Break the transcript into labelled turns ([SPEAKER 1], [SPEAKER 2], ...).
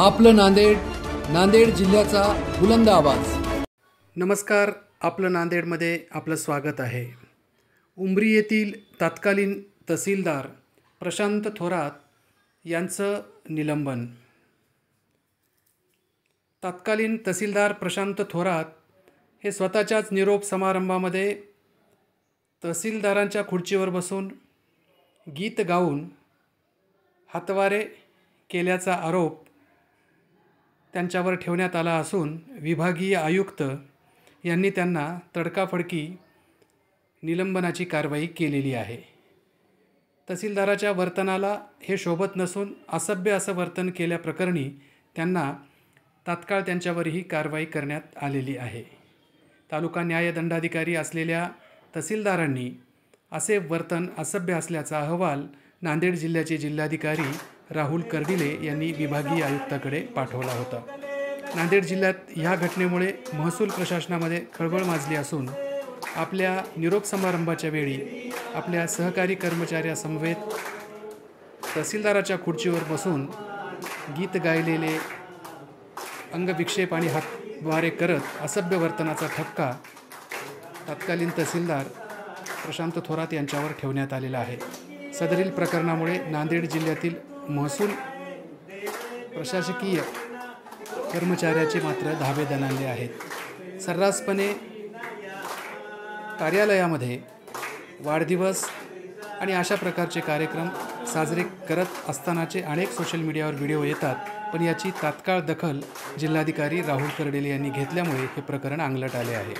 [SPEAKER 1] आपलं नांदेड, नांदेड जिल्ह्याचा बुलंद आवाज।
[SPEAKER 2] नमस्कार, आपलं नांदेडमध्ये आपलं स्वागत आहे। उमरी येथील तत्कालीन तहसीलदार प्रशांत थोरात यांचं निलंबन। तत्कालीन तहसीलदार प्रशांत थोरात हे स्वतःच्याच निरोप समारंभामध्ये तहसीलदारांच्या खुर्चीवर बसून गीत गाऊन हातवारे केल्याचा आरोप त्यांच्यावर ठेवण्यात आला असून विभागीय आयुक्त यांनी त्यांना तडकाफडकी निलंबनाची कारवाई केलेली आहे। तहसीलदाराच्या वर्तनाला हे शोभत नसून असभ्य असं वर्तन केल्याप्रकरणी त्यांना तात्काळ त्यांच्यावरही कारवाई करण्यात आलेली आहे। तालुका न्यायदंडाधिकारी असलेल्या तहसीलदारांनी असे वर्तन असभ्य असल्याचा अहवाल नांदेड जिल्ह्याचे जिल्हाधिकारी राहुल कर्डिले यांनी विभागीय आयुक्ताकडे पाठवला होता। नांदेड जिल्ह्यात ह्या घटनेमुळे महसूल प्रशासनामध्ये खळबळ माजली असून आपल्या निरोप समारंभाच्या वेळी आपल्या सहकारी कर्मचाऱ्यासमवेत तहसीलदाराच्या खुर्चीवर बसून गीत गायलेले, अंगविक्षेप आणि हातवारे करत असभ्य वर्तनाचा ठपका तत्कालीन तहसीलदार प्रशांत थोरात यांच्यावर ठेवण्यात आलेला आहे। सदरील प्रकरणामुळे नांदेड जिल्ह्यातील महसूल प्रशासकीय कर्मचाऱ्याचे मात्र धाबे दणाणले आहेत। सर्रासपणे कार्यालयामध्ये वाढदिवस आणि अशा प्रकारचे कार्यक्रम साजरे करत असतानाचे अनेक सोशल मीडियावर व्हिडिओ येतात, पण याची तात्काळ दखल जिल्हाधिकारी राहुल कर्डिले यांनी घेतल्यामुळे हे प्रकरण अंगलट आले आहे।